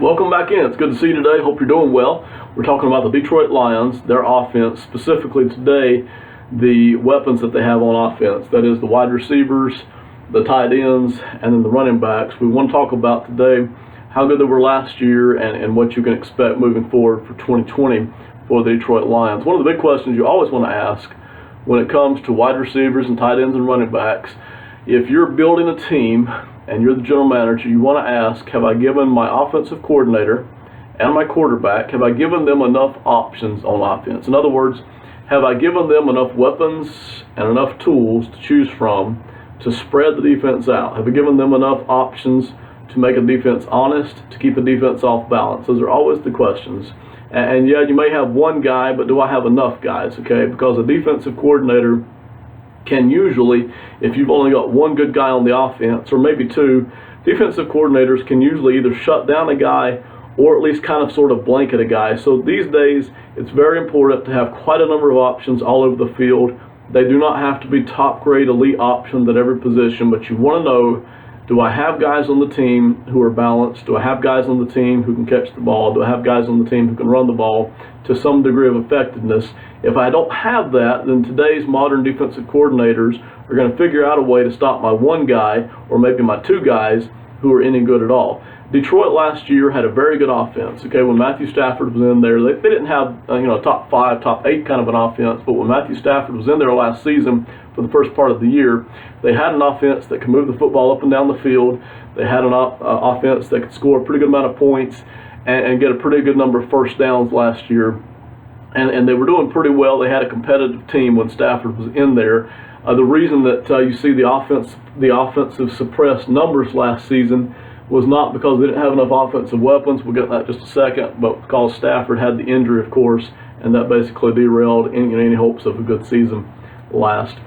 Welcome back in. It's good to see you today. Hope you're doing well. We're talking about the Detroit Lions, their offense, specifically today, the weapons that they have on offense. That is the wide receivers, the tight ends, and then the running backs. We want to talk about today how good they were last year and what you can expect moving forward for 2020 for the Detroit Lions. One of the big questions you always want to ask when it comes to wide receivers and tight ends and running backs, if you're building a team and you're the general manager, you want to ask, have I given my offensive coordinator and my quarterback, have I given them enough options on offense? In other words, have I given them enough weapons and enough tools to choose from to spread the defense out? Have I given them enough options to make a defense honest, to keep a defense off balance? Those are always the questions. And yeah, you may have one guy, but do I have enough guys, okay? Because a defensive coordinator can usually, if you've only got one good guy on the offense, or maybe two, defensive coordinators can usually either shut down a guy or at least kind of sort of blanket a guy. So these days, it's very important to have quite a number of options all over the field. They do not have to be top grade elite options at every position, but you want to know, do I have guys on the team who are balanced? Do I have guys on the team who can catch the ball? Do I have guys on the team who can run the ball to some degree of effectiveness? If I don't have that, then today's modern defensive coordinators are going to figure out a way to stop my one guy or maybe my two guys who are any good at all. Detroit last year had a very good offense. Okay, when Matthew Stafford was in there, they didn't have top 5, top 8 kind of an offense, but when Matthew Stafford was in there last season for the first part of the year, they had an offense that could move the football up and down the field. They had an offense that could score a pretty good amount of points and get a pretty good number of first downs last year. And they were doing pretty well. They had a competitive team when Stafford was in there. The reason that you see the offensive suppressed numbers last season was not because they didn't have enough offensive weapons. We'll get to that in just a second, but because Stafford had the injury, of course, and that basically derailed any hopes of a good season last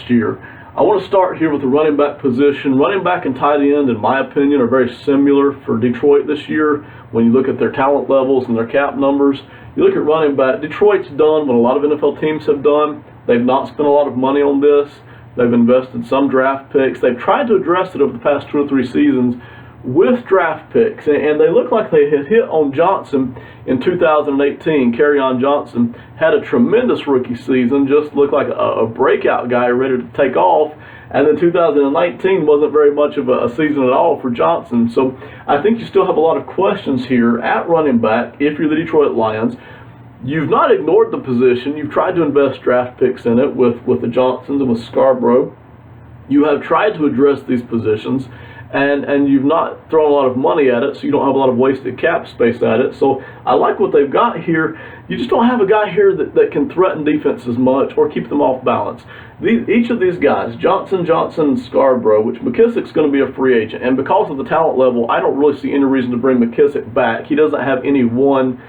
year. I want to start here with the running back position. Running back and tight end, in my opinion, are very similar for Detroit this year. When you look at their talent levels and their cap numbers, you look at running back, Detroit's done what a lot of NFL teams have done. They've not spent a lot of money on this. They've invested some draft picks. They've tried to address it over the past 2 or 3 seasons with draft picks, and they look like they had hit on Johnson in 2018. Kerryon Johnson had a tremendous rookie season, just looked like a breakout guy ready to take off, and then 2019 wasn't very much of a season at all for Johnson. So I think you still have a lot of questions here at running back if you're the Detroit Lions. You've not ignored the position. You've tried to invest draft picks in it with the Johnsons and with Scarborough. You have tried to address these positions, and you've not thrown a lot of money at it, so you don't have a lot of wasted cap space at it. So I like what they've got here. You just don't have a guy here that can threaten defenses much or keep them off balance. Each of these guys, Johnson, and Scarborough, which McKissic's going to be a free agent, and because of the talent level, I don't really see any reason to bring McKissic back. He doesn't have any one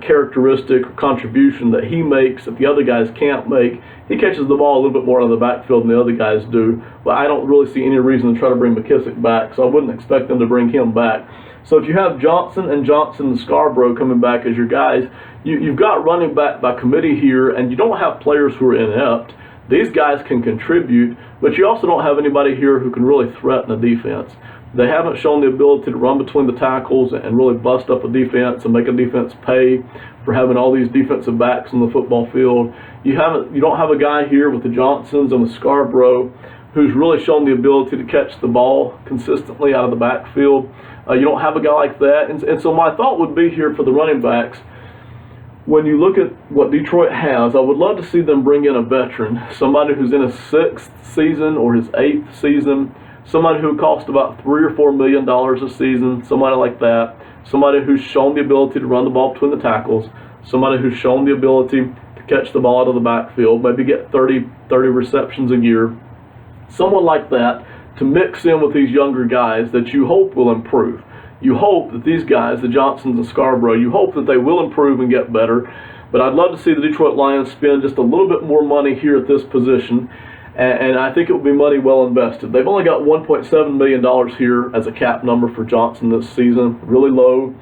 characteristic or contribution that he makes that the other guys can't make. He catches the ball a little bit more out of the backfield than the other guys do, but I don't really see any reason to try to bring McKissic back, so I wouldn't expect them to bring him back. So if you have Johnson and Scarborough coming back as your guys, you've got running back by committee here, and you don't have players who are inept. These guys can contribute, but you also don't have anybody here who can really threaten a defense. They haven't shown the ability to run between the tackles and really bust up a defense and make a defense pay for having all these defensive backs on the football field. You don't have a guy here with the Johnsons and the Scarborough who's really shown the ability to catch the ball consistently out of the backfield. You don't have a guy like that. And so my thought would be here for the running backs, when you look at what Detroit has, I would love to see them bring in a veteran, somebody who's in his 6th season or his 8th season, somebody who cost about $3 or $4 million a season, somebody like that, somebody who's shown the ability to run the ball between the tackles, somebody who's shown the ability to catch the ball out of the backfield, maybe get 30 receptions a year, someone like that to mix in with these younger guys that you hope will improve. You hope that these guys, the Johnsons and Scarborough, you hope that they will improve and get better, but I'd love to see the Detroit Lions spend just a little bit more money here at this position. And I think it will be money well invested. They've only got $1.7 million here as a cap number for Johnson this season, really low.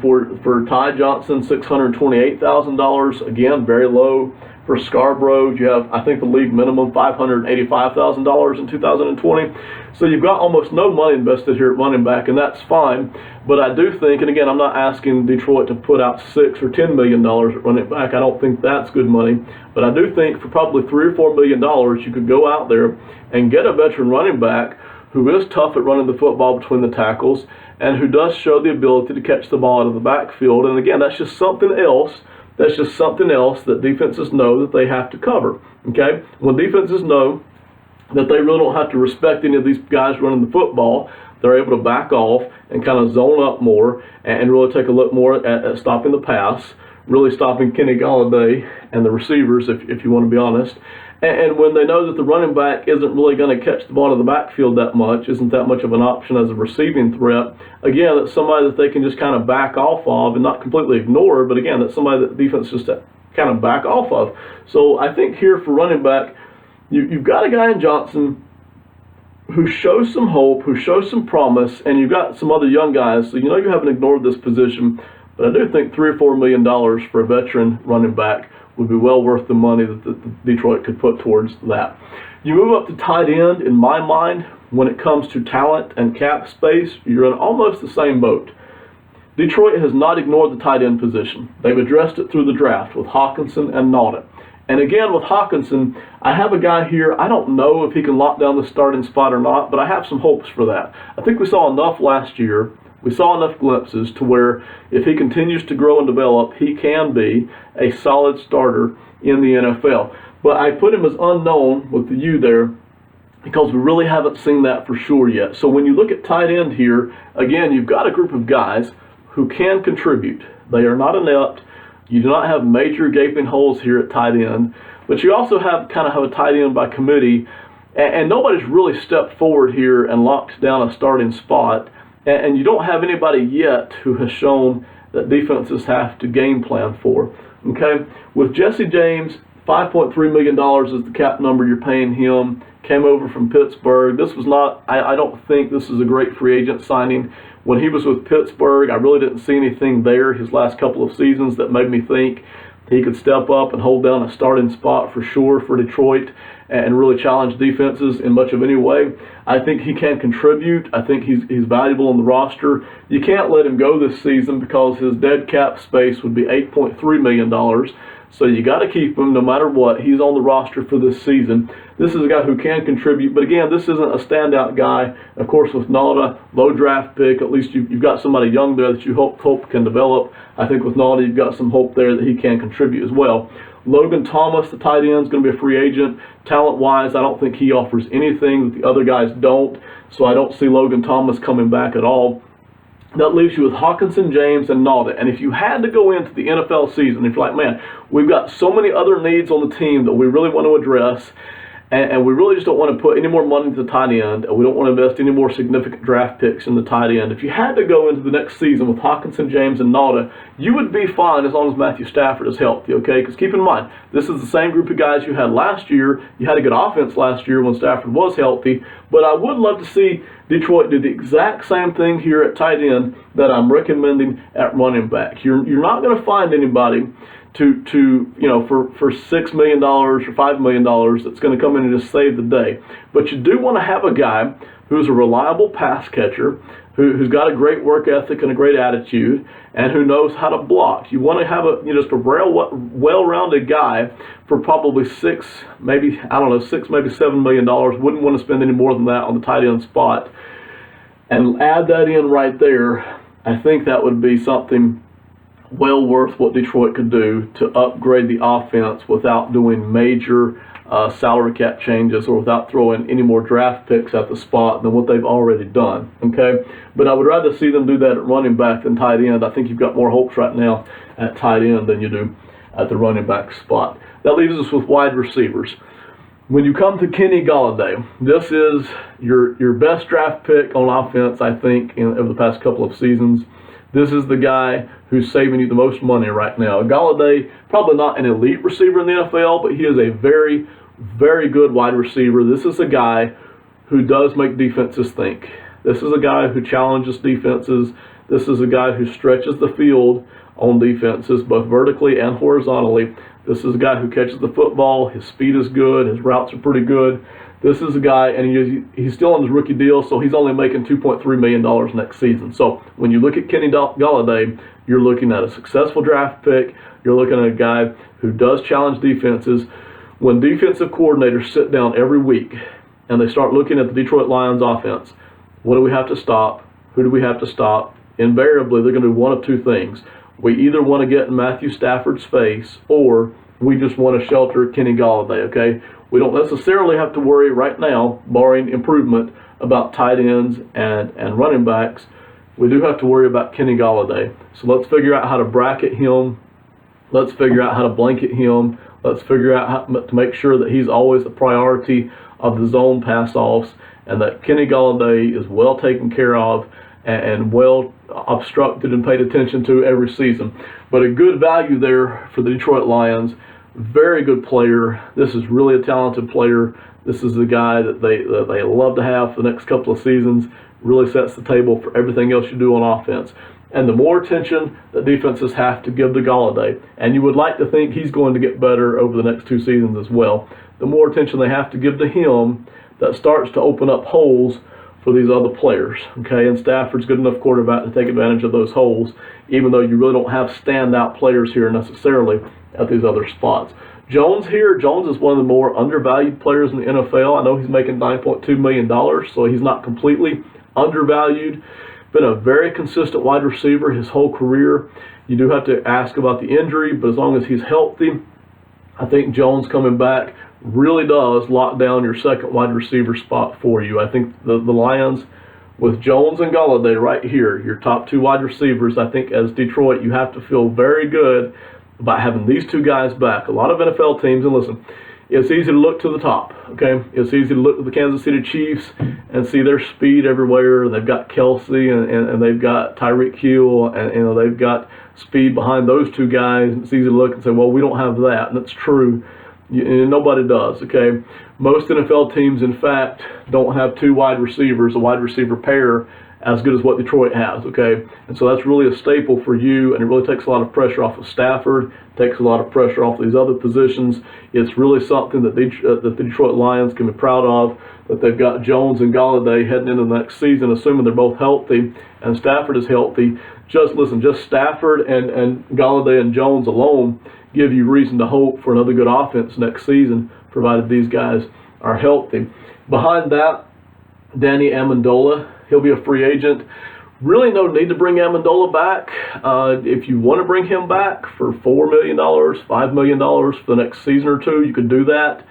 For Ty Johnson, $628,000, again, very low. For Scarborough, you have, I think, the league minimum $585,000 in 2020. So you've got almost no money invested here at running back, and that's fine. But I do think, and again, I'm not asking Detroit to put out $6 or $10 million at running back. I don't think that's good money. But I do think for probably $3 or $4 million, you could go out there and get a veteran running back who is tough at running the football between the tackles and who does show the ability to catch the ball out of the backfield. And again, that's just something else. That's just something else that defenses know that they have to cover. Okay? When defenses know that they really don't have to respect any of these guys running the football, they're able to back off and kind of zone up more and really take a look more at stopping the pass, really stopping Kenny Golladay and the receivers, if you want to be honest. And when they know that the running back isn't really going to catch the ball in the backfield that much, isn't that much of an option as a receiving threat, again, that's somebody that they can just kind of back off of and not completely ignore, but again, that's somebody that the defense just kind of back off of. So I think here for running back, you've got a guy in Johnson who shows some hope, who shows some promise, and you've got some other young guys, so you know you haven't ignored this position, but I do think $3 or $4 million for a veteran running back would be well worth the money that Detroit could put towards that. You move up to tight end, in my mind, when it comes to talent and cap space, you're in almost the same boat. Detroit has not ignored the tight end position. They've addressed it through the draft with Hawkinson and Naughton. And again, with Hawkinson, I have a guy here, I don't know if he can lock down the starting spot or not, but I have some hopes for that. I think we saw enough last year. We saw enough glimpses to where if he continues to grow and develop, he can be a solid starter in the NFL. But I put him as unknown with the U there because we really haven't seen that for sure yet. So when you look at tight end here, again, you've got a group of guys who can contribute. They are not inept. You do not have major gaping holes here at tight end, but you also kind of have a tight end by committee, and nobody's really stepped forward here and locked down a starting spot. And you don't have anybody yet who has shown that defenses have to game plan for. Okay, with Jesse James, $5.3 million is the cap number you're paying him. Came over from Pittsburgh. This was not, I don't think this is a great free agent signing. When he was with Pittsburgh, I really didn't see anything there his last couple of seasons that made me think he could step up and hold down a starting spot for sure for Detroit and really challenge defenses in much of any way. I think he can contribute. I think he's valuable on the roster. You can't let him go this season because his dead cap space would be $8.3 million. So you got to keep him no matter what. He's on the roster for this season. This is a guy who can contribute, but again, this isn't a standout guy. Of course, with Nauta, low draft pick, at least you've got somebody young there that you hope can develop. I think with Nauta, you've got some hope there that he can contribute as well. Logan Thomas, the tight end, is going to be a free agent. Talent-wise, I don't think he offers anything that the other guys don't, so I don't see Logan Thomas coming back at all. That leaves you with Hawkinson, James, and Nauta. And if you had to go into the NFL season, if you're like, man, we've got so many other needs on the team that we really want to address, and we really just don't want to put any more money into the tight end, and we don't want to invest any more significant draft picks in the tight end. If you had to go into the next season with Hawkinson, James, and Nauta, you would be fine as long as Matthew Stafford is healthy, okay? Because keep in mind, this is the same group of guys you had last year. You had a good offense last year when Stafford was healthy, but I would love to see Detroit do the exact same thing here at tight end that I'm recommending at running back. You're not going to find anybody for $6 million or $5 million that's going to come in and just save the day. But you do want to have a guy who's a reliable pass catcher, who's got a great work ethic and a great attitude, and who knows how to block. You want to have just a well-rounded guy for probably $6, maybe $7 million. Wouldn't want to spend any more than that on the tight end spot. And add that in right there. I think that would be something well worth what Detroit could do to upgrade the offense without doing major salary cap changes or without throwing any more draft picks at the spot than what they've already done. Okay, but I would rather see them do that at running back than tight end. I think you've got more hopes right now at tight end than you do at the running back spot. That leaves us with wide receivers. When you come to Kenny Golladay, this is your best draft pick on offense, I think, over the past couple of seasons. This is the guy who's saving you the most money right now. Golladay, probably not an elite receiver in the NFL, but he is a very, very good wide receiver. This is a guy who does make defenses think. This is a guy who challenges defenses. This is a guy who stretches the field on defenses, both vertically and horizontally. This is a guy who catches the football. His speed is good. His routes are pretty good. This is a guy, and he's still on his rookie deal, so he's only making $2.3 million next season. So when you look at Kenny Golladay, you're looking at a successful draft pick. You're looking at a guy who does challenge defenses. When defensive coordinators sit down every week and they start looking at the Detroit Lions offense, what do we have to stop? Who do we have to stop? Invariably, they're going to do one of two things. We either want to get in Matthew Stafford's face, or we just want to shelter Kenny Golladay, okay? We don't necessarily have to worry right now, barring improvement, about tight ends and running backs. We do have to worry about Kenny Golladay. So let's figure out how to bracket him. Let's figure out how to blanket him. Let's figure out how to make sure that he's always the priority of the zone pass-offs, and that Kenny Golladay is well taken care of and well obstructed and paid attention to every season. But a good value there for the Detroit Lions. Very good player. This is really a talented player. This is the guy that they love to have for the next couple of seasons. Really sets the table for everything else you do on offense. And the more attention that defenses have to give to Golladay, and you would like to think he's going to get better over the next two seasons as well, the more attention they have to give to him, that starts to open up holes for these other players, okay? And Stafford's good enough quarterback to take advantage of those holes, even though you really don't have standout players here necessarily at these other spots. Jones is one of the more undervalued players in the NFL. I know he's making $9.2 million, so he's not completely undervalued. Been a very consistent wide receiver his whole career. You do have to ask about the injury, but as long as he's healthy, I think Jones coming back really does lock down your second wide receiver spot for you. I think the Lions, with Jones and Golladay right here, your top two wide receivers, I think as Detroit, you have to feel very good about having these two guys back. A lot of NFL teams, and listen, it's easy to look to the top, okay? It's easy to look to the Kansas City Chiefs and see their speed everywhere. They've got Kelsey and they've got Tyreek Hill, and they've got speed behind those two guys. It's easy to look and say, well, we don't have that, and that's true. Nobody does, okay? Most NFL teams, in fact, don't have two wide receivers, a wide receiver pair, as good as what Detroit has, okay? And so that's really a staple for you, and it really takes a lot of pressure off of Stafford, takes a lot of pressure off these other positions. It's really something that the Detroit Lions can be proud of, that they've got Jones and Golladay heading into the next season, assuming they're both healthy, and Stafford is healthy. Just Stafford and Golladay and Jones alone give you reason to hope for another good offense next season, provided these guys are healthy. Behind that, Danny Amendola. He'll be a free agent. Really no need to bring Amendola back. If you want to bring him back for $4 million, $5 million for the next season or two, you could do that.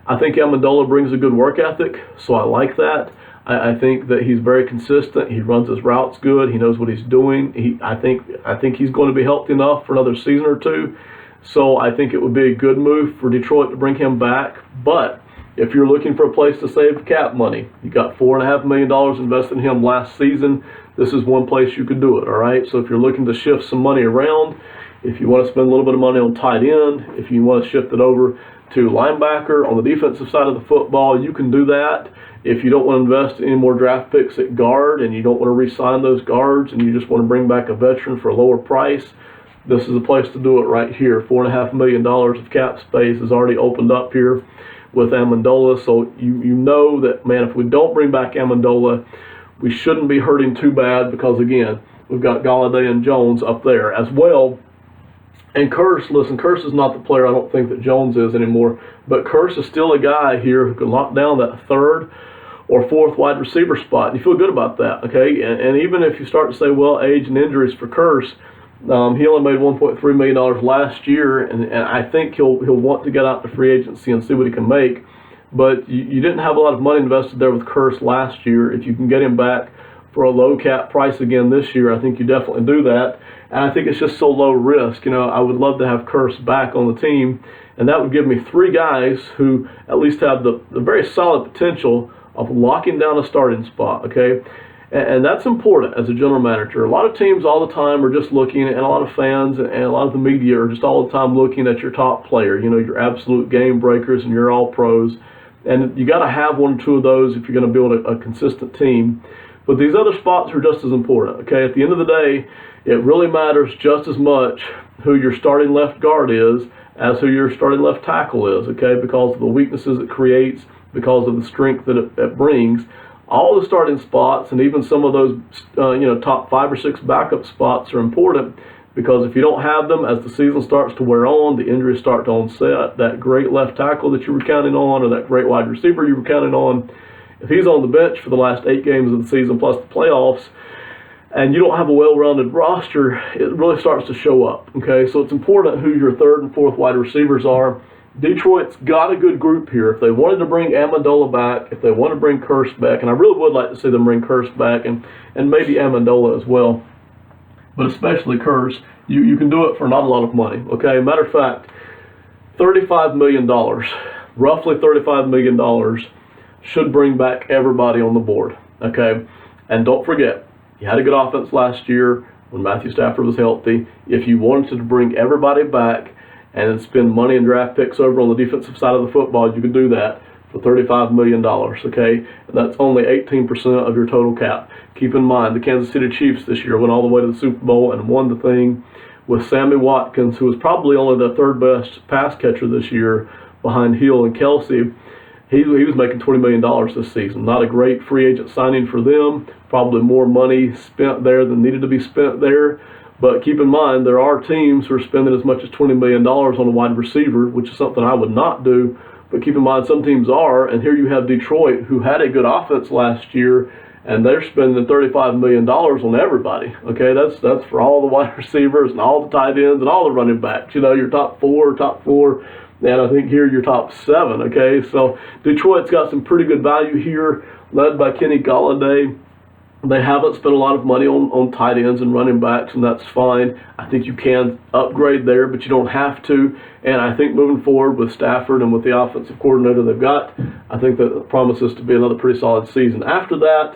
I think Amendola brings a good work ethic, so I like that. I think that he's very consistent. He runs his routes good. He knows what he's doing. I think he's going to be healthy enough for another season or two. So I think it would be a good move for Detroit to bring him back. But if you're looking for a place to save cap money, you got $4.5 million invested in him last season. This is one place you could do it, all right? So if you're looking to shift some money around, if you want to spend a little bit of money on tight end, if you want to shift it over to linebacker on the defensive side of the football, you can do that. If you don't want to invest any more draft picks at guard and you don't want to re-sign those guards and you just want to bring back a veteran for a lower price, this is a place to do it right here. $4.5 million of cap space is already opened up here with Amendola. So you know that, man, if we don't bring back Amendola, we shouldn't be hurting too bad because, again, we've got Golladay and Jones up there as well. And Curse is not the player I don't think that Jones is anymore, but Curse is still a guy here who can lock down that third or fourth wide receiver spot. And you feel good about that, okay? And even if you start to say, well, age and injuries for Curse, he only made $1.3 million last year, and I think he'll want to get out to free agency and see what he can make. But you didn't have a lot of money invested there with Curse last year. If you can get him back for a low cap price again this year, I think you definitely do that. And I think it's just so low risk. You know, I would love to have Curse back on the team, and that would give me three guys who at least have the very solid potential of locking down a starting spot, okay? And that's important as a general manager. A lot of teams all the time are just looking, and a lot of fans and a lot of the media are just all the time looking at your top player, you know, your absolute game breakers and your all pros. And you got to have one or two of those if you're going to build a consistent team. But these other spots are just as important, okay? At the end of the day, it really matters just as much who your starting left guard is as who your starting left tackle is, okay? Because of the weaknesses it creates, because of the strength that it brings. All the starting spots and even some of those top 5 or 6 backup spots are important, because if you don't have them as the season starts to wear on, the injuries start to onset, that great left tackle that you were counting on or that great wide receiver you were counting on, if he's on the bench for the last 8 games of the season plus the playoffs, and you don't have a well-rounded roster, it really starts to show up, okay? So it's important who your 3rd and 4th wide receivers are. Detroit's got a good group here. If they wanted to bring Amendola back, if they want to bring Kearse back, and I really would like to see them bring Kearse back and maybe Amendola as well, but especially Kearse, you can do it for not a lot of money, okay? Matter of fact, $35 million, roughly $35 million, should bring back everybody on the board, okay? And don't forget, you had a good offense last year when Matthew Stafford was healthy. If you wanted to bring everybody back and spend money and draft picks over on the defensive side of the football, you could do that for $35 million, okay? And that's only 18% of your total cap. Keep in mind, the Kansas City Chiefs this year went all the way to the Super Bowl and won the thing with Sammy Watkins, who was probably only the 3rd best pass catcher this year behind Hill and Kelsey. He was making $20 million this season. Not a great free agent signing for them. Probably more money spent there than needed to be spent there. But keep in mind, there are teams who are spending as much as $20 million on a wide receiver, which is something I would not do. But keep in mind, some teams are. And here you have Detroit, who had a good offense last year, and they're spending $35 million on everybody. Okay, that's for all the wide receivers and all the tight ends and all the running backs. You know, your top four. And I think here your top 7, okay? So Detroit's got some pretty good value here, led by Kenny Golladay. They haven't spent a lot of money on tight ends and running backs, and that's fine. I think you can upgrade there, but you don't have to. And I think moving forward with Stafford and with the offensive coordinator they've got, I think that promises to be another pretty solid season. After that,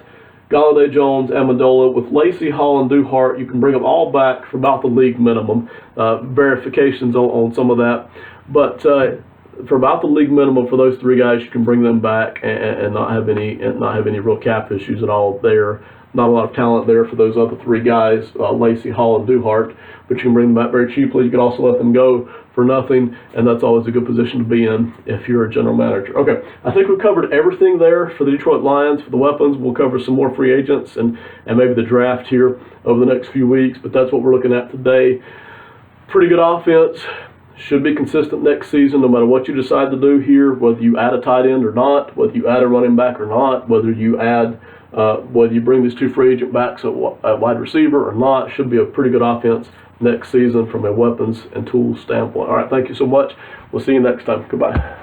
Golladay, Jones, Amendola, with Lacy, Hall, and Duhart, you can bring them all back for about the league minimum. Verifications on some of that. But for about the league minimum for those 3 guys, you can bring them back and not have any real cap issues at all there. Not a lot of talent there for those other 3 guys, Lacy, Hall, and Duhart, but you can bring them back very cheaply. You can also let them go for nothing, and that's always a good position to be in if you're a general manager. Okay, I think we've covered everything there for the Detroit Lions. For the weapons, we'll cover some more free agents and maybe the draft here over the next few weeks, but that's what we're looking at today. Pretty good offense. Should be consistent next season, no matter what you decide to do here, whether you add a tight end or not, whether you add a running back or not, whether you bring these 2 free agent backs at wide receiver or not. Should be a pretty good offense next season from a weapons and tools standpoint. All right, thank you so much. We'll see you next time. Goodbye.